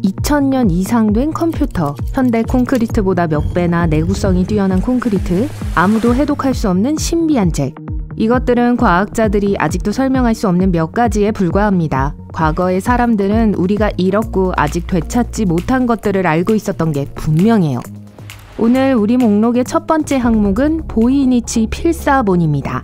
2000년 이상 된 컴퓨터, 현대 콘크리트보다 몇 배나 내구성이 뛰어난 콘크리트, 아무도 해독할 수 없는 신비한 책. 이것들은 과학자들이 아직도 설명할 수 없는 몇 가지에 불과합니다. 과거의 사람들은 우리가 잃었고 아직 되찾지 못한 것들을 알고 있었던 게 분명해요. 오늘 우리 목록의 첫 번째 항목은 보이니치 필사본입니다.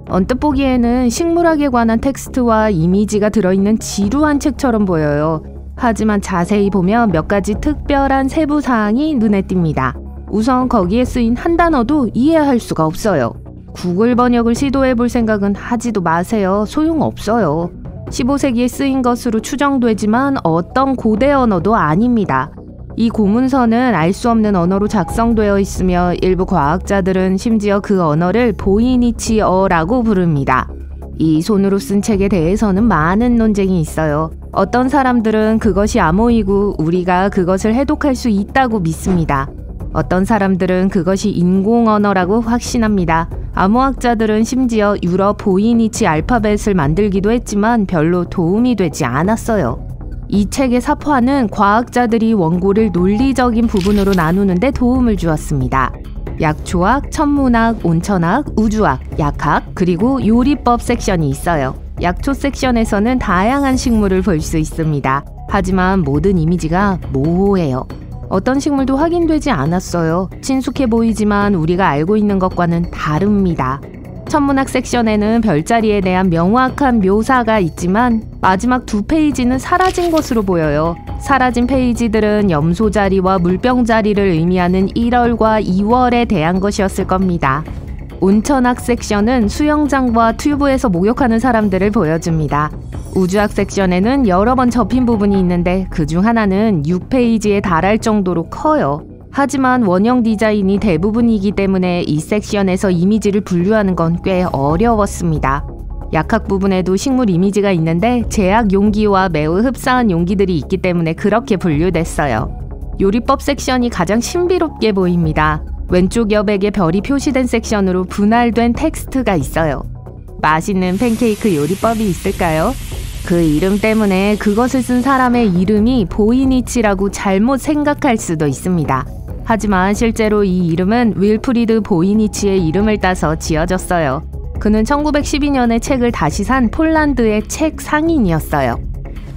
언뜻 보기에는 식물학에 관한 텍스트와 이미지가 들어있는 지루한 책처럼 보여요. 하지만 자세히 보면 몇 가지 특별한 세부사항이 눈에 띕니다. 우선 거기에 쓰인 한 단어도 이해할 수가 없어요. 구글 번역을 시도해볼 생각은 하지도 마세요. 소용없어요. 15세기에 쓰인 것으로 추정되지만 어떤 고대 언어도 아닙니다. 이 고문서는 알 수 없는 언어로 작성되어 있으며 일부 과학자들은 심지어 그 언어를 보이니치어라고 부릅니다. 이 손으로 쓴 책에 대해서는 많은 논쟁이 있어요. 어떤 사람들은 그것이 암호이고 우리가 그것을 해독할 수 있다고 믿습니다. 어떤 사람들은 그것이 인공 언어라고 확신합니다. 암호학자들은 심지어 유럽 보이니치 알파벳을 만들기도 했지만 별로 도움이 되지 않았어요. 이 책의 사파는 과학자들이 원고를 논리적인 부분으로 나누는데 도움을 주었습니다. 약초학, 천문학, 온천학, 우주학, 약학, 그리고 요리법 섹션이 있어요. 약초 섹션에서는 다양한 식물을 볼 수 있습니다. 하지만 모든 이미지가 모호해요. 어떤 식물도 확인되지 않았어요. 친숙해 보이지만 우리가 알고 있는 것과는 다릅니다. 천문학 sek션에는 별자리에 대한 명확한 묘사가 있지만 마지막 2페이지는 사라진 것으로 보여요. 사라진 페이지들은 염소자리와 물병자리를 의미하는 1월과 2월에 대한 것이었을 겁니다. 온천학 섹션은 수영장과 튜브에서 목욕하는 사람들을 보여줍니다. 우주학 섹션에는 여러 번 접힌 부분이 있는데 그중 하나는 6페이지에 달할 정도로 커요. 하지만 원형 디자인이 대부분이기 때문에 이 섹션에서 이미지를 분류하는 건 꽤 어려웠습니다. 약학 부분에도 식물 이미지가 있는데 제약 용기와 매우 흡사한 용기들이 있기 때문에 그렇게 분류됐어요. 요리법 섹션이 가장 신비롭게 보입니다. 왼쪽 여백에 별이 표시된 섹션으로 분할된 텍스트가 있어요. 맛있는 팬케이크 요리법이 있을까요? 그 이름 때문에 그것을 쓴 사람의 이름이 보이니치라고 잘못 생각할 수도 있습니다. 하지만 실제로 이 이름은 윌프리드 보이니치의 이름을 따서 지어졌어요. 그는 1912년에 책을 다시 산 폴란드의 책 상인이었어요.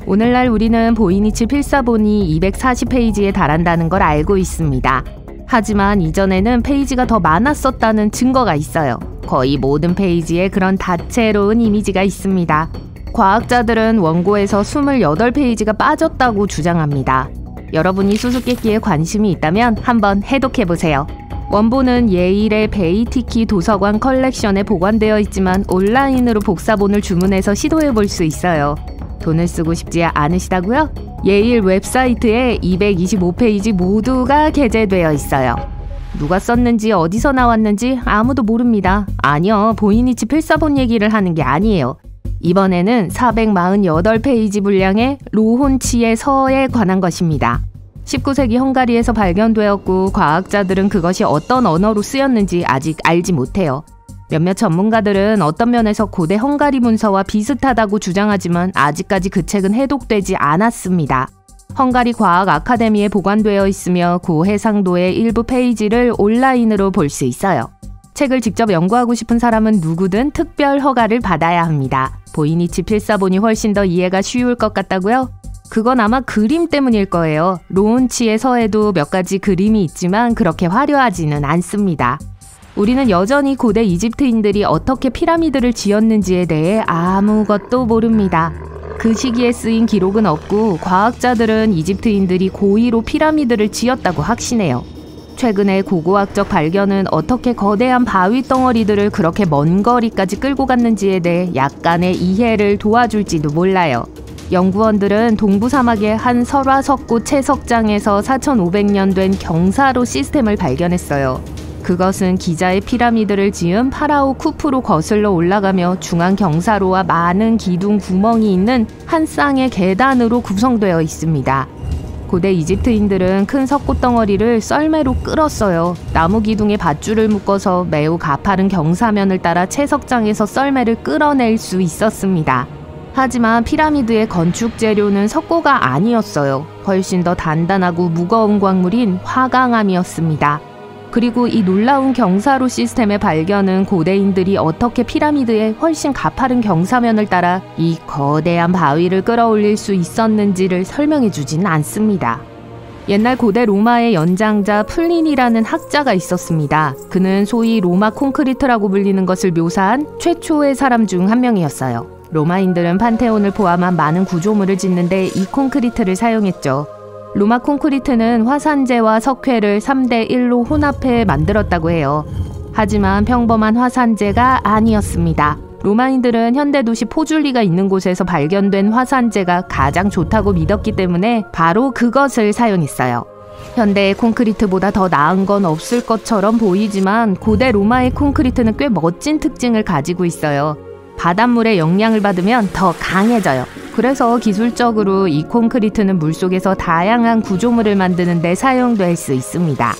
오늘날 우리는 보이니치 필사본이 240페이지에 달한다는 걸 알고 있습니다. 하지만 이전에는 페이지가 더 많았었다는 증거가 있어요. 거의 모든 페이지에 그런 다채로운 이미지가 있습니다. 과학자들은 원고에서 28페이지가 빠졌다고 주장합니다. 여러분이 수수께끼에 관심이 있다면 한번 해독해보세요. 원본은 예일의 베이티키 도서관 컬렉션에 보관되어 있지만 온라인으로 복사본을 주문해서 시도해볼 수 있어요. 돈을 쓰고 싶지 않으시다고요? 예일 웹사이트에 225페이지 모두가 게재되어 있어요. 누가 썼는지 어디서 나왔는지 아무도 모릅니다. 아니요, 보이니치 필사본 얘기를 하는 게 아니에요. 이번에는 448페이지 분량의 로혼치의 서에 관한 것입니다. 19세기 헝가리에서 발견되었고 과학자들은 그것이 어떤 언어로 쓰였는지 아직 알지 못해요. 몇몇 전문가들은 어떤 면에서 고대 헝가리 문서와 비슷하다고 주장하지만 아직까지 그 책은 해독되지 않았습니다. 헝가리 과학 아카데미에 보관되어 있으며 고해상도의 일부 페이지를 온라인으로 볼 수 있어요. 책을 직접 연구하고 싶은 사람은 누구든 특별 허가를 받아야 합니다. 보이니치 필사본이 훨씬 더 이해가 쉬울 것 같다고요? 그건 아마 그림 때문일 거예요. 로운치의 서에도 몇 가지 그림이 있지만 그렇게 화려하지는 않습니다. 우리는 여전히 고대 이집트인들이 어떻게 피라미드를 지었는지에 대해 아무것도 모릅니다. 그 시기에 쓰인 기록은 없고 과학자들은 이집트인들이 고의로 피라미드를 지었다고 확신해요. 최근의 고고학적 발견은 어떻게 거대한 바위 덩어리들을 그렇게 먼 거리까지 끌고 갔는지에 대해 약간의 이해를 도와줄지도 몰라요. 연구원들은 동부 사막의 한 설화석고 채석장에서 4500년 된 경사로 시스템을 발견했어요. 그것은 기자의 피라미드를 지은 파라오 쿠프로 거슬러 올라가며 중앙 경사로와 많은 기둥 구멍이 있는 한 쌍의 계단으로 구성되어 있습니다. 고대 이집트인들은 큰 석고덩어리를 썰매로 끌었어요. 나무 기둥에 밧줄을 묶어서 매우 가파른 경사면을 따라 채석장에서 썰매를 끌어낼 수 있었습니다. 하지만 피라미드의 건축 재료는 석고가 아니었어요. 훨씬 더 단단하고 무거운 광물인 화강암이었습니다. 그리고 이 놀라운 경사로 시스템의 발견은 고대인들이 어떻게 피라미드의 훨씬 가파른 경사면을 따라 이 거대한 바위를 끌어올릴 수 있었는지를 설명해 주진 않습니다. 옛날 고대 로마의 연장자 플린이라는 학자가 있었습니다. 그는 소위 로마 콘크리트라고 불리는 것을 묘사한 최초의 사람 중 한 명이었어요. 로마인들은 판테온을 포함한 많은 구조물을 짓는데 이 콘크리트를 사용했죠. 로마 콘크리트는 화산재와 석회를 3대 1로 혼합해 만들었다고 해요. 하지만 평범한 화산재가 아니었습니다. 로마인들은 현대도시 포줄리가 있는 곳에서 발견된 화산재가 가장 좋다고 믿었기 때문에 바로 그것을 사용했어요. 현대의 콘크리트보다 더 나은 건 없을 것처럼 보이지만 고대 로마의 콘크리트는 꽤 멋진 특징을 가지고 있어요. 바닷물의 영향을 받으면 더 강해져요. 그래서 기술적으로 이 콘크리트는 물속에서 다양한 구조물을 만드는 데 사용될 수 있습니다.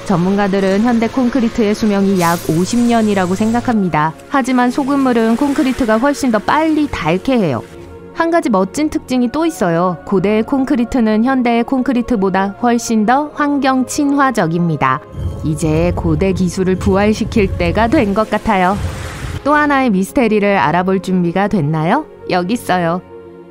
전문가들은 현대 콘크리트의 수명이 약 50년이라고 생각합니다. 하지만 소금물은 콘크리트가 훨씬 더 빨리 닳게 해요. 한 가지 멋진 특징이 또 있어요. 고대의 콘크리트는 현대의 콘크리트보다 훨씬 더 환경 친화적입니다. 이제 고대 기술을 부활시킬 때가 된 것 같아요. 또 하나의 미스테리를 알아볼 준비가 됐나요? 여기 있어요.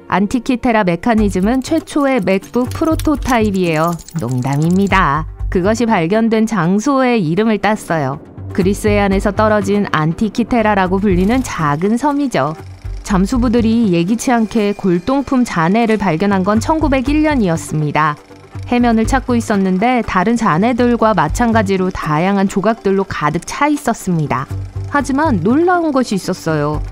안티키테라 메커니즘은 최초의 맥북 프로토타입이에요. 농담입니다. 그것이 발견된 장소의 이름을 땄어요. 그리스 해안에서 떨어진 안티키테라라고 불리는 작은 섬이죠. 잠수부들이 예기치 않게 골동품 잔해를 발견한 건 1901년이었습니다. 해면을 찾고 있었는데 다른 잔해들과 마찬가지로 다양한 조각들로 가득 차 있었습니다. 하지만 놀라운 것이 있었어요.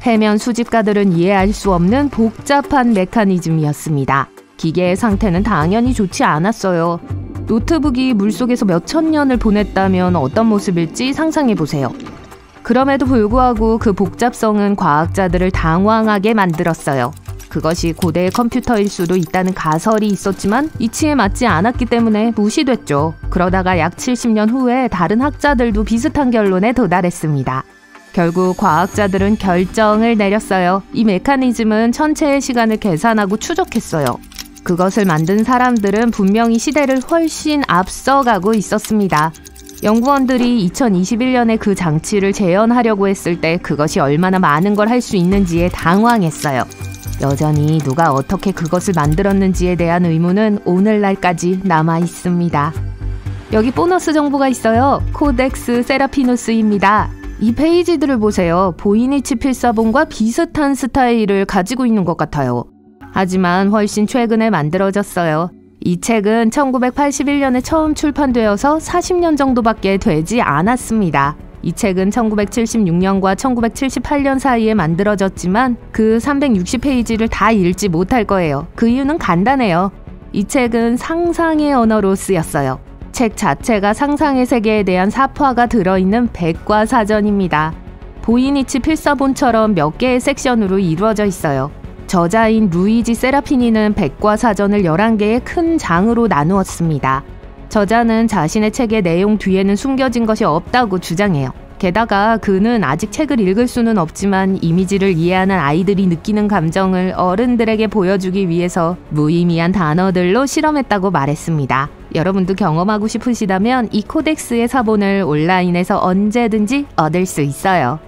해면 수집가들은 이해할 수 없는 복잡한 메커니즘이었습니다. 기계의 상태는 당연히 좋지 않았어요. 노트북이 물속에서 몇천 년을 보냈다면 어떤 모습일지 상상해보세요. 그럼에도 불구하고 그 복잡성은 과학자들을 당황하게 만들었어요. 그것이 고대의 컴퓨터일 수도 있다는 가설이 있었지만 이치에 맞지 않았기 때문에 무시됐죠. 그러다가 약 70년 후에 다른 학자들도 비슷한 결론에 도달했습니다. 결국 과학자들은 결정을 내렸어요. 이 메커니즘은 천체의 시간을 계산하고 추적했어요. 그것을 만든 사람들은 분명히 시대를 훨씬 앞서가고 있었습니다. 연구원들이 2021년에 그 장치를 재현하려고 했을 때 그것이 얼마나 많은 걸 할 수 있는지에 당황했어요. 여전히 누가 어떻게 그것을 만들었는지에 대한 의문은 오늘날까지 남아 있습니다. 여기 보너스 정보가 있어요. 코덱스 세라피누스입니다. 이 페이지들을 보세요. 보이니치 필사본과 비슷한 스타일을 가지고 있는 것 같아요. 하지만 훨씬 최근에 만들어졌어요. 이 책은 1981년에 처음 출판되어서 40년 정도밖에 되지 않았습니다. 이 책은 1976년과 1978년 사이에 만들어졌지만 그 360페이지를 다 읽지 못할 거예요. 그 이유는 간단해요. 이 책은 상상의 언어로 쓰였어요. 책 자체가 상상의 세계에 대한 사파가 들어있는 백과사전입니다. 보이니치 필사본처럼 몇 개의 섹션으로 이루어져 있어요. 저자인 루이지 세라피니는 백과사전을 11개의 큰 장으로 나누었습니다. 저자는 자신의 책의 내용 뒤에는 숨겨진 것이 없다고 주장해요. 게다가 그는 아직 책을 읽을 수는 없지만 이미지를 이해하는 아이들이 느끼는 감정을 어른들에게 보여주기 위해서 무의미한 단어들로 실험했다고 말했습니다. 여러분도 경험하고 싶으시다면 이 코덱스의 사본을 온라인에서 언제든지 얻을 수 있어요.